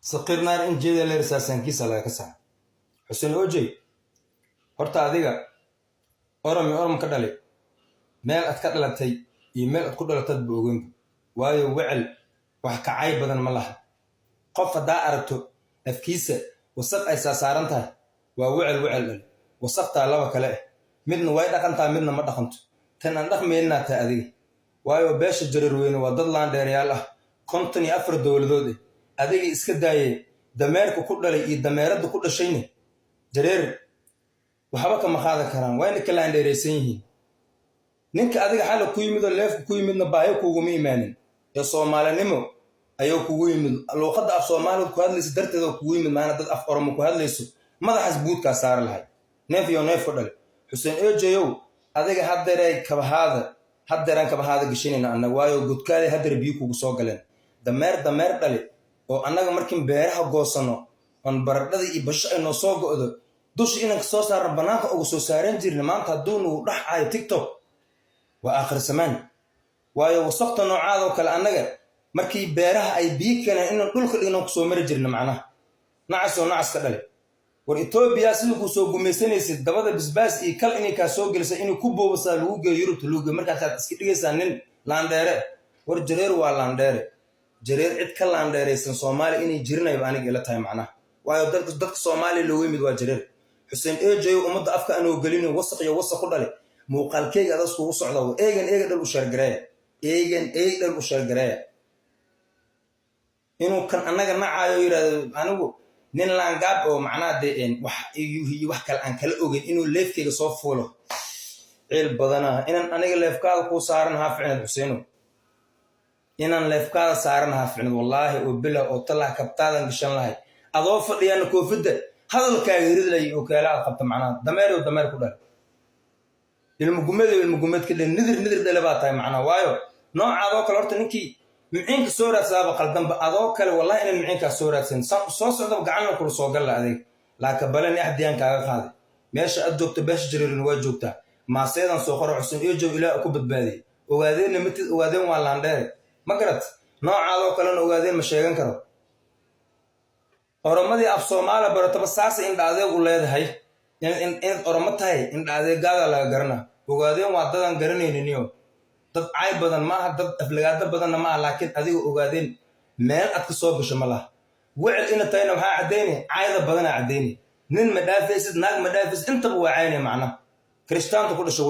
سقيرنا إن جيدا لرساسان كيسا لا كسا حسين أوجي horta adiga orom ka dhalay meel aad ka dhalatay iyo meel aad ku dhalatay boogan waayo wacel wax ka cay badan ma laha qof hadaa aragto afkiisa wasaq ay saaran tahay waa wacel wasaqta laba kale midna way dhaqantaa midna ma dhaqanto tan aan dhaqmeynaa ta adiga waayo beesha jareer weyn waa dad laan dheerayaal ah 54 dawladood adiga iska daayay dameerku ku dhalay iyo dameerada ku dhashayna jareer waxba kama qaadan karaan wayna kala dheereysan yihiin ninka adiga xal ku yimid oo leef ku yimidna baayo kuugu ma imaanin ee Soomaalinimo ayuu kuugu yimid luqadda af Soomaaliyeed ku hadlaysa darteed oo kuugu yimid maana dad af Oromo ku hadlayso madaxas buudka saar lahay neef iyo neef fadhal Xuseen Eejeeyow adiga haddeeran kabahaada gashinayna annaga waayo gudkaale haddeer biyo kuugu soo galeen dameer dhali oo annaga markii beeraha goosano on baradhada iyo basho ay noo soo go'do dush inaan soo saaran banaanka ugu soo saareen jirna maanta haduunu dhaxay TikTok waa aakhir samaan waayo wasaqta noocaad oo kale annaga markii beeraha ay biyo keeneen inaan dhulka dhigno ku soo mari jirna macnaha nacas ka dhale war Ethiopia sidoo ku soo gumeysanaysid dabada bisbaas iyo kal inay ka soo gelisay inuu ku boobasa lagu geeyo Yurub luuga markaas aad iska dhigaysaa nin laandheere war jareer waa laandheere jareer cid ka laandheereysan Soomaali inay jirnay baa aniga ila tahay macnaha waayo dadka Soomaali loo yimid waa jareer Xuseen Eejeeyow umada afka anoo galin wasaq ku dhale muuqaalkeyga adas kugu socdo eegan dhal u shargareeya inuu kan annaga nacaayo yiraahdo anigu nin laangaab oo macnaa deeen wax kale aan kala ogeyn inuu leefkeyga soo fuulo ceel badana inaan aniga leefkaada ku saaran ha ficnad Xuseeno inaan leefkaada saaran ha ficnad wallaahi oo bila oo talaa kabtaadan gashan lahay adoo fadhiyana koofida hadalkaaga hiridlay oo kala qabta macnaa dameer ku dhal ilmu gumeed ka nidir dhalaba tahay macnaa waayo noocaado kale horta ninkii miciinka soo raadsaaba qaldanba adoo kale wallahi inaan miciinka soo raadsan soo socdo gacan ku soo gal adeeg laaka balan ahdiyaan kaaga qaaday meesha aad joogto beesha jareerin waa joogtaa maaseedan soo qoro Xuseen Eejeeyow ilaa ku badbaadiyay ogaadeen waa laandheere ma garad noocaado kale ogaadeen ma sheegan karo Oromadii af Soomaali barataba saas in dhaadeeg u leedahay in Oromo tahay in dhaadeegaada laga garana ogaadeen waa dadan garaneyniniyo dad ay badan ma aha dad aflagaada badan ma aha laakiin adiga ogaadeen meel aad ka soo gasho ma laha wacel ina tayna waxa cadeynay ayada badan cadeynay nin ma dhaafaysid naag ma dhaafaysid intaba waa caynay macna Kristaanka ku dhashay